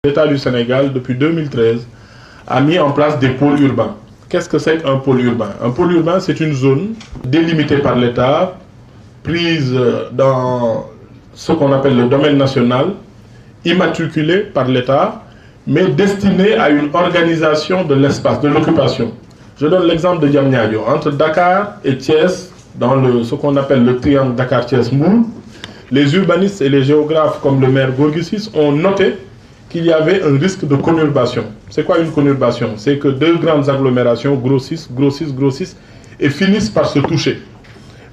L'État du Sénégal, depuis 2013, a mis en place des pôles urbains. Qu'est-ce que c'est qu'un pôle urbain? Un pôle urbain, c'est une zone délimitée par l'État, prise dans ce qu'on appelle le domaine national, immatriculée par l'État, mais destinée à une organisation de l'espace, de l'occupation. Je donne l'exemple de Diamniadio. Entre Dakar et Thiès, dans ce qu'on appelle le triangle Dakar-Thiès-Moul, les urbanistes et les géographes comme le maire Gorgui Ciss ont noté qu'il y avait un risque de conurbation. C'est quoi une conurbation? C'est que deux grandes agglomérations grossissent et finissent par se toucher.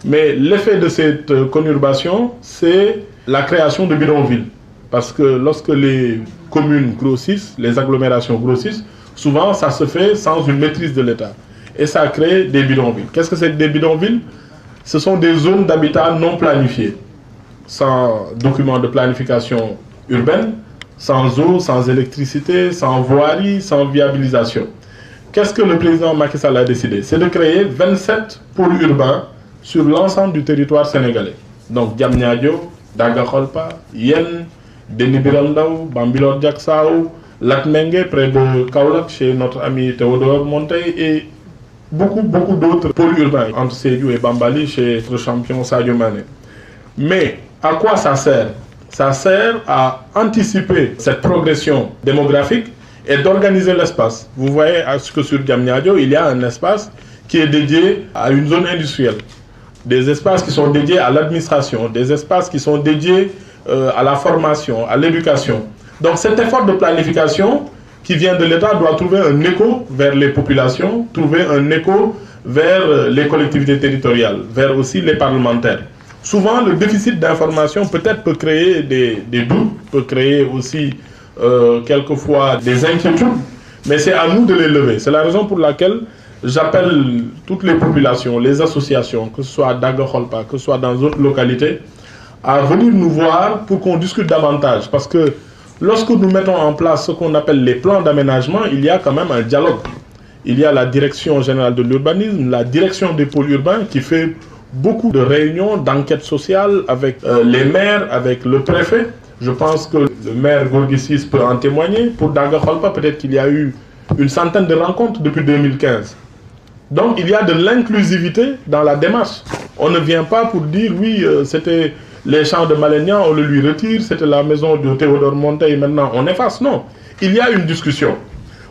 Mais l'effet de cette conurbation, c'est la création de bidonvilles. Parce que lorsque les communes grossissent, les agglomérations grossissent, souvent ça se fait sans une maîtrise de l'État. Et ça crée des bidonvilles. Qu'est-ce que c'est que des bidonvilles? Ce sont des zones d'habitat non planifiées, sans document de planification urbaine, sans eau, sans électricité, sans voirie, sans viabilisation. Qu'est-ce que le président Macky Sall a décidé? C'est de créer 27 pôles urbains sur l'ensemble du territoire sénégalais. Donc Diamniadio, Daga Kholpa, Yen, Déni Biram Ndao, Bambilor Diacksao, Latmingué près de Kaolack chez notre ami Théodore Monteil et beaucoup d'autres pôles urbains entre Sédhiou et Bambali chez notre champion Sadio Mané. Mais à quoi ça sert? Ça sert à anticiper cette progression démographique et d'organiser l'espace. Vous voyez que sur Diamniadio, il y a un espace qui est dédié à une zone industrielle, des espaces qui sont dédiés à l'administration, des espaces qui sont dédiés à la formation, à l'éducation. Donc cet effort de planification qui vient de l'État doit trouver un écho vers les populations, trouver un écho vers les collectivités territoriales, vers aussi les parlementaires. Souvent, le déficit d'information peut-être peut créer des doutes, peut créer aussi quelquefois des inquiétudes, mais c'est à nous de les lever. C'est la raison pour laquelle j'appelle toutes les populations, les associations, que ce soit à Daga Kholpa, que ce soit dans d'autres localités, à venir nous voir pour qu'on discute davantage. Parce que lorsque nous mettons en place ce qu'on appelle les plans d'aménagement, il y a quand même un dialogue. Il y a la direction générale de l'urbanisme, la direction des pôles urbains qui fait beaucoup de réunions, d'enquêtes sociales avec les maires, avec le préfet. Je pense que le maire Gorgui Ciss peut en témoigner. Pour Daga Kholpa, peut-être qu'il y a eu une centaine de rencontres depuis 2015. Donc il y a de l'inclusivité dans la démarche. On ne vient pas pour dire oui, c'était les champs de Malénian, on le lui retire, c'était la maison de Théodore Monteil, maintenant on efface. Non, il y a une discussion.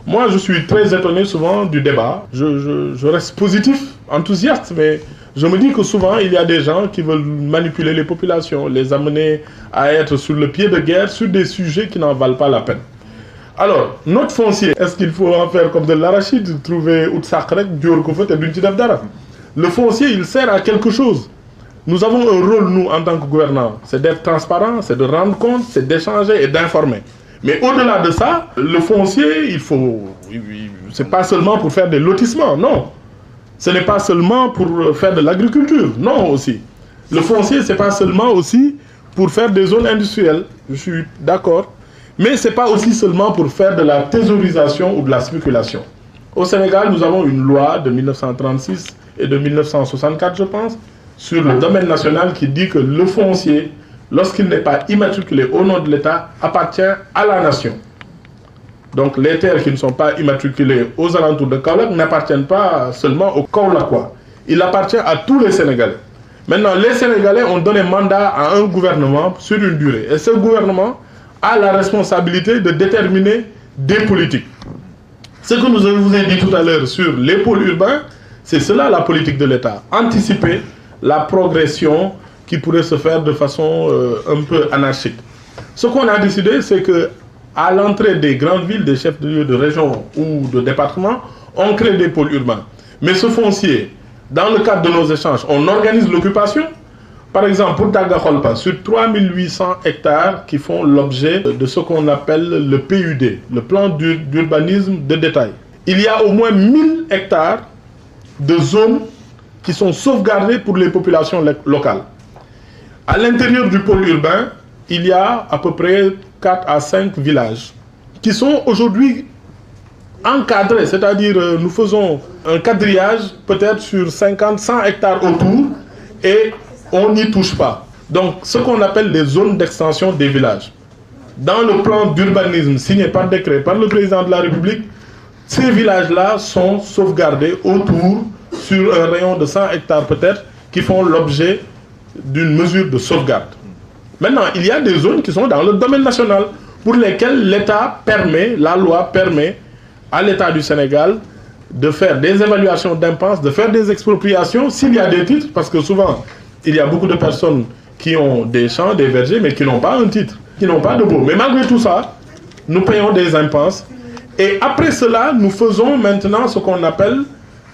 Moi je suis très étonné souvent du débat. Je reste positif, enthousiaste, mais je me dis que souvent il y a des gens qui veulent manipuler les populations, les amener à être sur le pied de guerre sur des sujets qui n'en valent pas la peine. Alors, notre foncier, est-ce qu'il faut en faire comme de l'arachide, trouver Outsakrek, Diorkofet et Duntidabdara? Le foncier, il sert à quelque chose. Nous avons un rôle, nous, en tant que gouvernants, c'est d'être transparent, c'est de rendre compte, c'est d'échanger et d'informer. Mais au-delà de ça, le foncier, c'est pas seulement pour faire des lotissements, non. Ce n'est pas seulement pour faire de l'agriculture, non aussi. Le foncier, c'est pas seulement aussi pour faire des zones industrielles, je suis d'accord. Mais ce n'est pas aussi seulement pour faire de la thésaurisation ou de la spéculation. Au Sénégal, nous avons une loi de 1936 et de 1964, je pense, sur le domaine national qui dit que le foncier, lorsqu'il n'est pas immatriculé au nom de l'État, appartient à la nation. Donc les terres qui ne sont pas immatriculées aux alentours de Kaolack n'appartiennent pas seulement aux Kaolackois. Il appartient à tous les Sénégalais. Maintenant, les Sénégalais ont donné mandat à un gouvernement sur une durée. Et ce gouvernement a la responsabilité de déterminer des politiques. Ce que je vous ai dit tout à l'heure sur les pôles urbains, c'est cela la politique de l'État. Anticiper la progression qui pourrait se faire de façon un peu anarchique. Ce qu'on a décidé, c'est que à l'entrée des grandes villes, des chefs de lieu de région ou de département, on crée des pôles urbains. Mais ce foncier, dans le cadre de nos échanges, on organise l'occupation. Par exemple, pour Daga Kholpa, sur 3800 hectares qui font l'objet de ce qu'on appelle le PUD, le plan d'urbanisme de détail, il y a au moins 1000 hectares de zones qui sont sauvegardées pour les populations locales. À l'intérieur du pôle urbain, il y a à peu près 4 à 5 villages qui sont aujourd'hui encadrés, c'est-à-dire nous faisons un quadrillage peut-être sur 50-100 hectares autour et on n'y touche pas. Donc, ce qu'on appelle les zones d'extension des villages. dans le plan d'urbanisme signé par décret par le président de la République, ces villages-là sont sauvegardés autour, sur un rayon de 100 hectares peut-être, qui font l'objet d'une mesure de sauvegarde. Maintenant, il y a des zones qui sont dans le domaine national, pour lesquelles l'État permet, la loi permet à l'État du Sénégal de faire des évaluations d'impasse, de faire des expropriations, s'il y a des titres, parce que souvent, il y a beaucoup de personnes qui ont des champs, des vergers, mais qui n'ont pas un titre, qui n'ont pas de baux. Mais malgré tout ça, nous payons des impasses. Et après cela, nous faisons maintenant ce qu'on appelle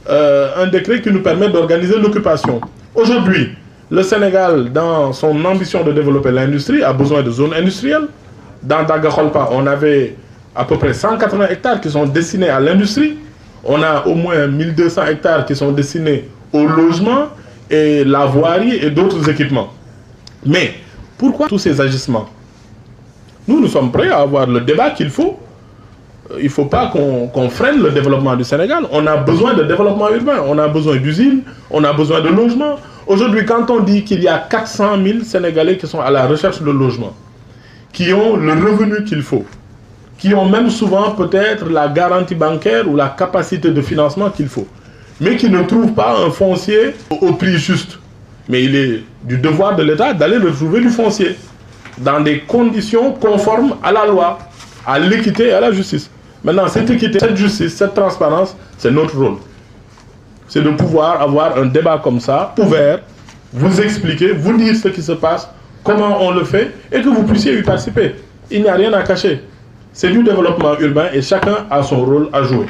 un décret qui nous permet d'organiser l'occupation. Aujourd'hui, le Sénégal, dans son ambition de développer l'industrie, a besoin de zones industrielles. Dans Daga-Kholpa, on avait à peu près 180 hectares qui sont destinés à l'industrie. On a au moins 1200 hectares qui sont destinés au logement et la voirie et d'autres équipements. Mais pourquoi tous ces agissements? Nous sommes prêts à avoir le débat qu'il faut. Il ne faut pas qu'on freine le développement du Sénégal. On a besoin de développement urbain, on a besoin d'usines, on a besoin de logements. Aujourd'hui, quand on dit qu'il y a 400 000 Sénégalais qui sont à la recherche de logement, qui ont le revenu qu'il faut, qui ont même souvent peut-être la garantie bancaire ou la capacité de financement qu'il faut, mais qui ne trouvent pas un foncier au prix juste. Mais il est du devoir de l'État d'aller retrouver du foncier dans des conditions conformes à la loi, à l'équité et à la justice. Maintenant, cette équité, cette justice, cette transparence, c'est notre rôle. C'est de pouvoir avoir un débat comme ça, ouvert, vous expliquer, vous dire ce qui se passe, comment on le fait, et que vous puissiez y participer. Il n'y a rien à cacher. C'est du développement urbain et chacun a son rôle à jouer.